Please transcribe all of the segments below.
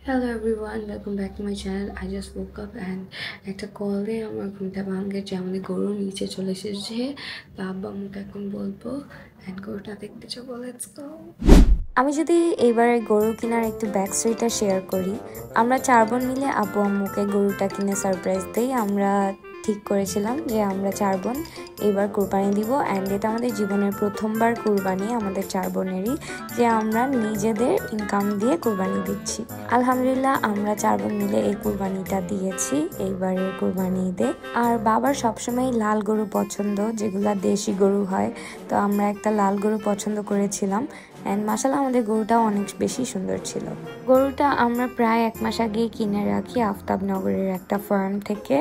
Hello everyone, welcome back to my channel. I just woke up and একটা call দিয়ে আমার ঘুমটা ভাঙে যে আমাদের গরু নিচে চলে এসেছে। তো আব্বা আম্মুকে এখন বলবো and গরুটা দেখতে যাবো। Let's go. আমি যদি এইবারে গরু কেনার একটু ব্যাক স্টোরিটা শেয়ার করি, আমরা 4 বোন মিলে আব্বু আম্মুকে গরুটা কিনে সারপ্রাইজ দেই। আমরা ঠিক করেছিলাম যে আমরা 4 বোন এবার কুরবানি দিব অ্যান্ড এটা আমাদের জীবনের প্রথমবার কুরবানি আমাদের 4 বোনেরই, যে আমরা নিজেদের ইনকাম দিয়ে কুরবানি দিচ্ছি। আলহামদুলিল্লাহ আমরা 4 বোন মিলে এই কুরবানিটা দিয়েছি এইবারের কুরবানি ঈদে। আর বাবার সবসময় লাল গরু পছন্দ, যেগুলা দেশি গরু হয়। তো আমরা একটা লাল গরু পছন্দ করেছিলাম অ্যান্ড মাশাআল্লাহ আমাদের গরুটাও অনেক বেশি সুন্দর ছিল। গরুটা আমরা প্রায় 1 মাস আগেই কিনে রাখি আফতাবনগরের একটা ফার্ম থেকে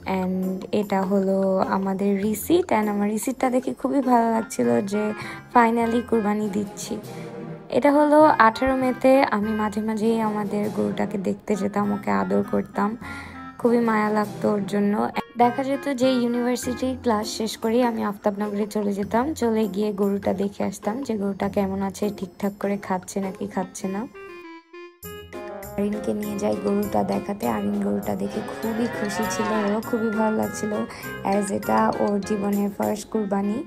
অ্যান্ড এটা হলো আমাদের রিসিট। অ্যান্ড আমার রিসিটটা দেখে খুবই ভালো লাগছিল যে ফাইনালি কুরবানি দিচ্ছি। এটা হলো 18 মেতে। আমি মাঝে মাঝেই আমাদের গরুটাকে দেখতে যেতাম, ওকে আদর করতাম, খুবই মায়া লাগতো ওর জন্য। দেখা যেত যে ইউনিভার্সিটি ক্লাস শেষ করি আমি আফতাবনগরে চলে যেতাম, চলে গিয়ে গরুটা দেখে আসতাম যে গরুটা কেমন আছে, ঠিকঠাক করে খাচ্ছে নাকি খাচ্ছে না। আরিনকে নিয়ে যাই গরুটা দেখাতে। আরিন গরুটা দেখে খুবই খুশি ছিল, ওরও খুবই ভালো লাগছিল অ্যাজ এটা ওর জীবনের ফার্স্ট কুরবানি।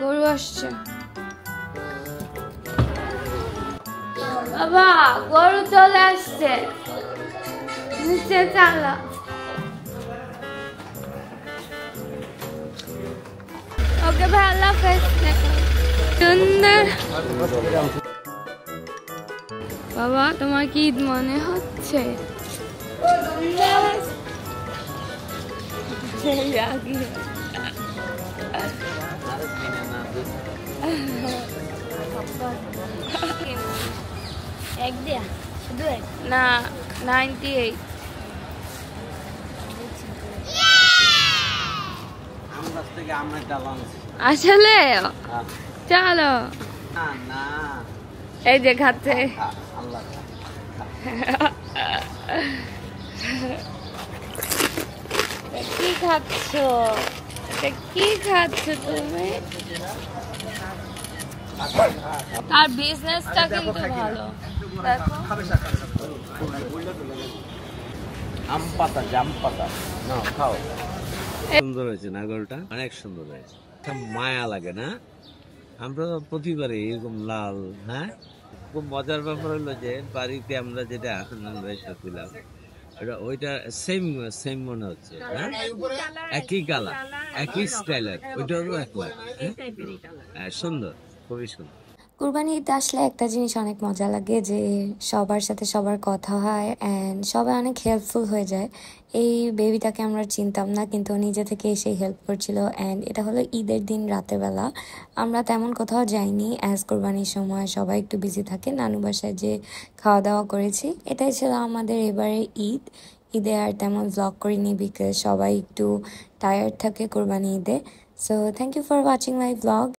গরু আসছে বাবা, গরু চলে আসছে, নিচে চালা। ওকে ভাই, আল্লাহ হাফেজ। সুন্দর বাবা, তোমার কি ঈদ মনে হচ্ছে? না, 98। আসলে চলো, এই যে খাচ্ছে। কি খাচ্ছ? কি খাচ্ছ তুমি? তার বিজনেসটা কিন্তু ভালো। দেখো আম পাতা, জাম পাতা না খাও। সুন্দর হয়েছে না গরুটা? অনেক সুন্দর হয়েছে, মায়া লাগে না? আমরা প্রতিবারে এরকম লাল, হ্যাঁ খুব মজার ব্যাপার হলো যে বাড়িতে আমরা যেটা ছিলাম ওইটা সেম সেম মনে হচ্ছে, হ্যাঁ একই কালার একই স্টাইলের, ওইটারও এক লাখ। হ্যাঁ সুন্দর, খুবই সুন্দর। কুরবানি ঈদ আসলে একটা জিনিস অনেক মজা লাগে যে সবার সাথে সবার কথা হয় অ্যান্ড সবাই অনেক হেল্পফুল হয়ে যায়। এই বেবিটাকে আমরা চিনতাম না, কিন্তু নিজে থেকে এসেই হেল্প করছিল। অ্যান্ড এটা হলো ঈদের দিন রাতের বেলা, আমরা তেমন কোথাও যাইনি অ্যাজ কুরবানির সময় সবাই একটু বিজি থাকে, নানু বাসায় যে খাওয়া দাওয়া করেছি। এটাই ছিল আমাদের এবারে ঈদ। ঈদে আর তেমন ব্লগ করিনি বিকজ সবাই একটু টায়ার্ড থাকে কুরবানি ঈদে। So thank you for watching my blog.